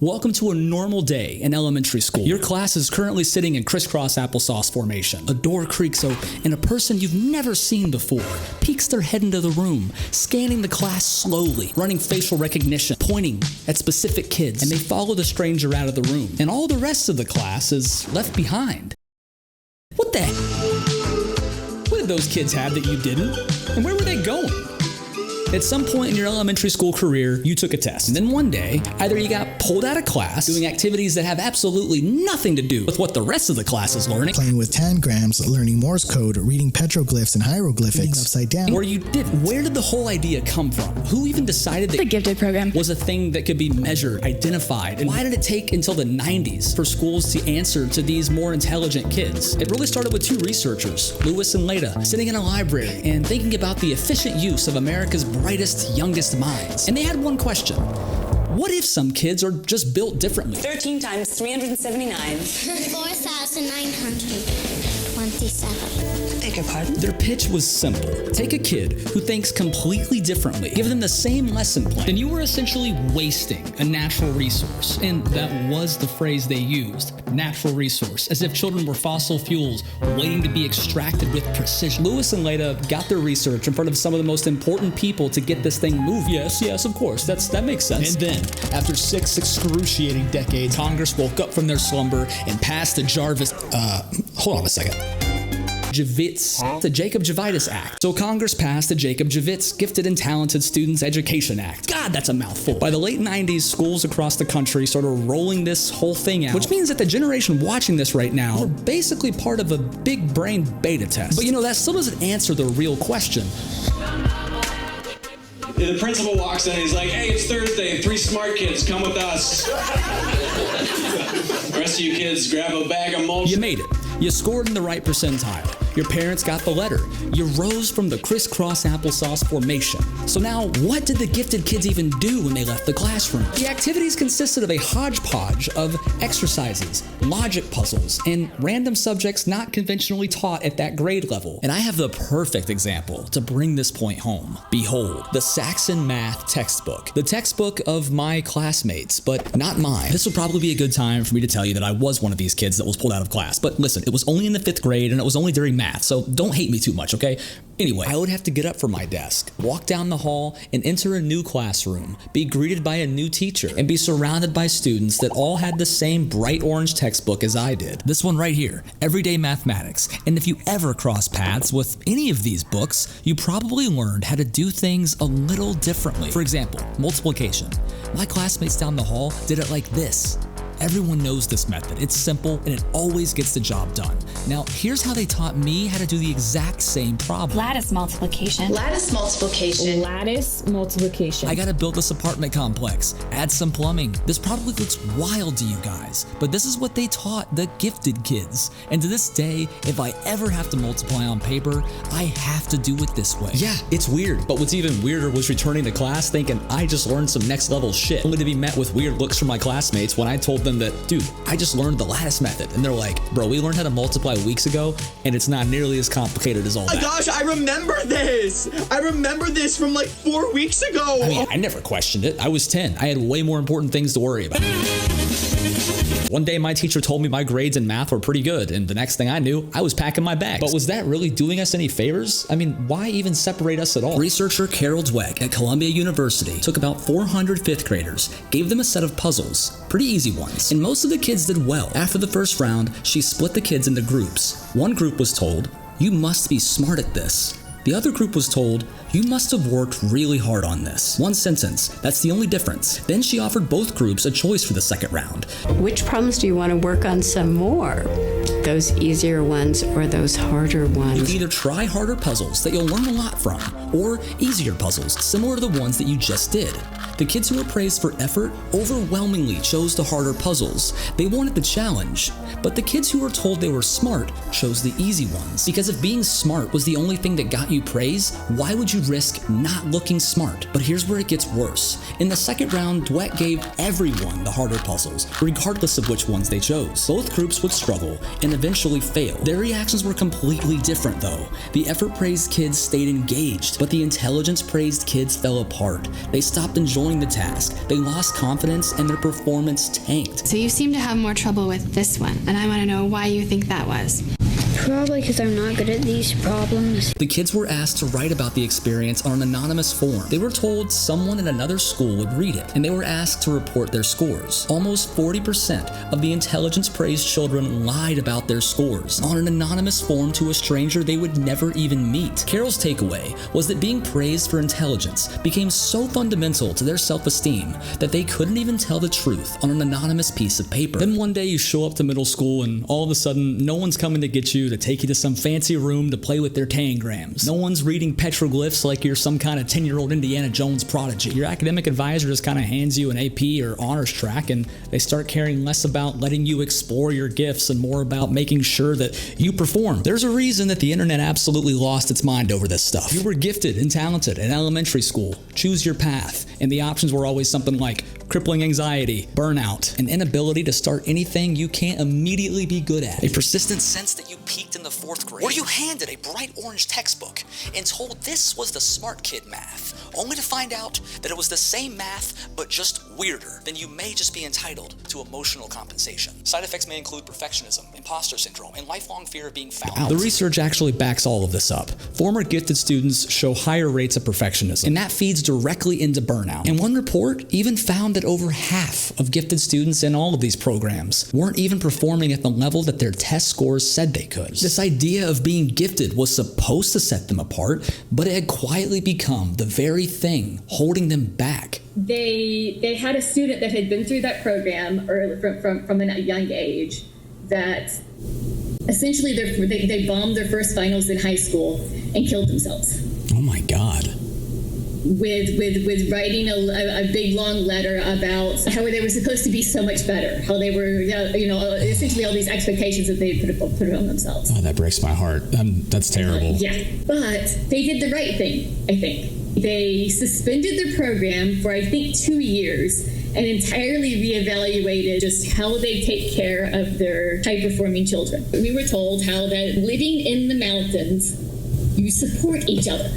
Welcome to a normal day in elementary school. Your class is currently sitting in crisscross applesauce formation. A door creaks open, and a person you've never seen before peeks their head into the room, scanning the class slowly, running facial recognition, pointing at specific kids, and they follow the stranger out of the room. And all the rest of the class is left behind. What the heck? What did those kids have that you didn't? And where were they going? At some point in your elementary school career, you took a test. And then one day, either you got pulled out of class, doing activities that have absolutely nothing to do with what the rest of the class is learning. Playing with tangrams, learning Morse code, reading petroglyphs and hieroglyphics upside down. Or you didn't. Where did the whole idea come from? Who even decided that the gifted program was a thing that could be measured, identified? And why did it take until the 90s for schools to answer to these more intelligent kids? It really started with two researchers, Lewis and Leda, sitting in a library and thinking about the efficient use of America's brightest, youngest minds. And they had one question. What if some kids are just built differently? 13 times 379. 4,927. Beg your pardon? Their pitch was simple. Take a kid who thinks completely differently, give them the same lesson plan, and you were essentially wasting a natural resource. And that was the phrase they used, natural resource, as if children were fossil fuels waiting to be extracted with precision. Lewis and Leda got their research in front of some of the most important people to get this thing moving. Yes, of course, that makes sense. And then, after 6 excruciating decades, Congress woke up from their slumber and passed the hold on a second. The Jacob Javits Act. So Congress passed the Jacob Javits Gifted and Talented Students Education Act. God, that's a mouthful. By the late 90s, schools across the country started rolling this whole thing out, which means that the generation watching this right now are basically part of a big brain beta test. But that still doesn't answer the real question. The principal walks in and he's like, "Hey, it's Thursday. 3 smart kids, come with us." The rest of you kids grab a bag of mulch. You made it. You scored in the right percentile. Your parents got the letter. You rose from the crisscross applesauce formation. So now, what did the gifted kids even do when they left the classroom? The activities consisted of a hodgepodge of exercises, logic puzzles, and random subjects not conventionally taught at that grade level. And I have the perfect example to bring this point home. Behold, the Saxon Math textbook. The textbook of my classmates, but not mine. This would probably be a good time for me to tell you that I was one of these kids that was pulled out of class. But listen, it was only in the 5th grade and it was only during math, so don't hate me too much, okay? Anyway, I would have to get up from my desk, walk down the hall, and enter a new classroom, be greeted by a new teacher, and be surrounded by students that all had the same bright orange textbook as I did. This one right here, Everyday Mathematics. And if you ever cross paths with any of these books, you probably learned how to do things a little differently. For example, multiplication. My classmates down the hall did it like this. Everyone knows this method. It's simple and it always gets the job done. Now, here's how they taught me how to do the exact same problem. lattice multiplication. Lattice multiplication. Lattice multiplication. I gotta build this apartment complex, add some plumbing. This probably looks wild to you guys, but this is what they taught the gifted kids. And to this day, if I ever have to multiply on paper, I have to do it this way. Yeah, it's weird, but what's even weirder was returning to class thinking I just learned some next level shit, only to be met with weird looks from my classmates when I told them that, dude, I just learned the lattice method. And they're like, bro, we learned how to multiply weeks ago, and it's not nearly as complicated as all that. Oh my gosh, I remember this! I remember this from like 4 weeks ago! I mean, I never questioned it. I was 10. I had way more important things to worry about. One day, my teacher told me my grades in math were pretty good, and the next thing I knew, I was packing my bags. But was that really doing us any favors? I mean, why even separate us at all? Researcher Carol Dweck at Columbia University took about 400 5th graders, gave them a set of puzzles, pretty easy ones, and most of the kids did well. After the first round, she split the kids into groups. One group was told, "You must be smart at this." The other group was told, "You must have worked really hard on this." One sentence, that's the only difference. Then she offered both groups a choice for the second round. Which problems do you want to work on some more? Those easier ones or those harder You ones? can either try harder puzzles that you'll learn a lot from, or easier puzzles similar to the ones that you just did. The kids who were praised for effort overwhelmingly chose the harder puzzles. They wanted the challenge. But the kids who were told they were smart chose the easy ones. Because if being smart was the only thing that got you praise, why would you risk not looking smart? But here's where it gets worse. In the second round, Dweck gave everyone the harder puzzles, regardless of which ones they chose. Both groups would struggle, and eventually failed. Their reactions were completely different though. The effort-praised kids stayed engaged, but the intelligence-praised kids fell apart. They stopped enjoying the task, they lost confidence, and their performance tanked. So you seem to have more trouble with this one, and I want to know why you think that was. Probably because I'm not good at these problems. The kids were asked to write about the experience on an anonymous form. They were told someone at another school would read it, and they were asked to report their scores. Almost 40% of the intelligence-praised children lied about their scores on an anonymous form to a stranger they would never even meet. Carol's takeaway was that being praised for intelligence became so fundamental to their self-esteem that they couldn't even tell the truth on an anonymous piece of paper. Then one day you show up to middle school and all of a sudden no one's coming to get you to take you to some fancy room to play with their tangrams. No one's reading petroglyphs like you're some kind of 10-year-old Indiana Jones prodigy. Your academic advisor just kind of hands you an AP or honors track, and they start caring less about letting you explore your gifts and more about making sure that you perform. There's a reason that the internet absolutely lost its mind over this stuff. You were gifted and talented in elementary school. Choose your path. And the options were always something like crippling anxiety, burnout, an inability to start anything you can't immediately be good at, a persistent sense that you peaked in the 4th grade, or you handed a bright orange textbook and told this was the smart kid math, only to find out that it was the same math but just weirder. Then you may just be entitled to emotional compensation. Side effects may include perfectionism, imposter syndrome, and lifelong fear of being found out. The research actually backs all of this up. Former gifted students show higher rates of perfectionism, and that feeds directly into burnout. And one report even found that over half of gifted students in all of these programs weren't even performing at the level that their test scores said they could. This idea of being gifted was supposed to set them apart, but it had quietly become the very thing holding them back. They had a student that had been through that program from a young age that essentially they bombed their first finals in high school and killed themselves. Oh my God. With writing a big long letter about how they were supposed to be so much better, how they were, essentially all these expectations that they put on themselves. Oh, that breaks my heart. That's terrible. Yeah, but they did the right thing, I think. They suspended their program for, I think, 2 years and entirely reevaluated just how they take care of their high-performing children. We were told how that living in the mountains, you support each other.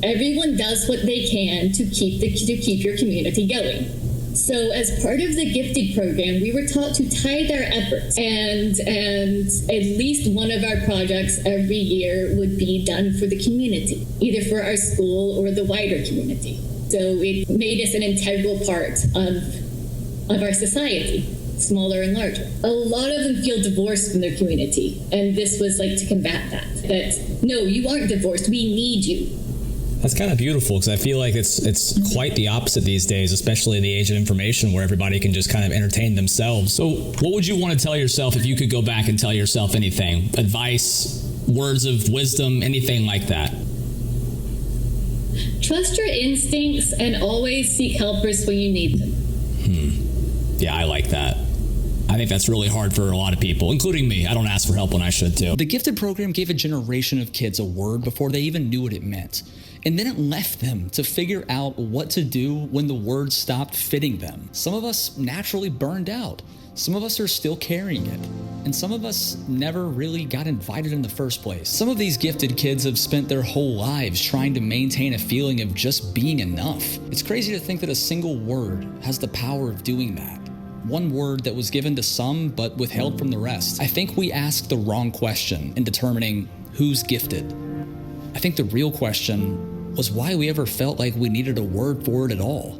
Everyone does what they can to keep your community going. So as part of the gifted program, we were taught to tithe our efforts, and at least one of our projects every year would be done for the community, either for our school or the wider community. So it made us an integral part of our society, smaller and larger. A lot of them feel divorced from their community, and this was like to combat that no, you aren't divorced, we need you. That's kind of beautiful, because I feel like it's quite the opposite these days, especially in the age of information where everybody can just kind of entertain themselves. So what would you want to tell yourself if you could go back and tell yourself anything? Advice, words of wisdom, anything like that? Trust your instincts and always seek helpers when you need them. Yeah, I like that. I think that's really hard for a lot of people, including me. I don't ask for help when I should too. The gifted program gave a generation of kids a word before they even knew what it meant. And then it left them to figure out what to do when the word stopped fitting them. Some of us naturally burned out. Some of us are still carrying it. And some of us never really got invited in the first place. Some of these gifted kids have spent their whole lives trying to maintain a feeling of just being enough. It's crazy to think that a single word has the power of doing that. One word that was given to some but withheld from the rest. I think we asked the wrong question in determining who's gifted. I think the real question was why we ever felt like we needed a word for it at all.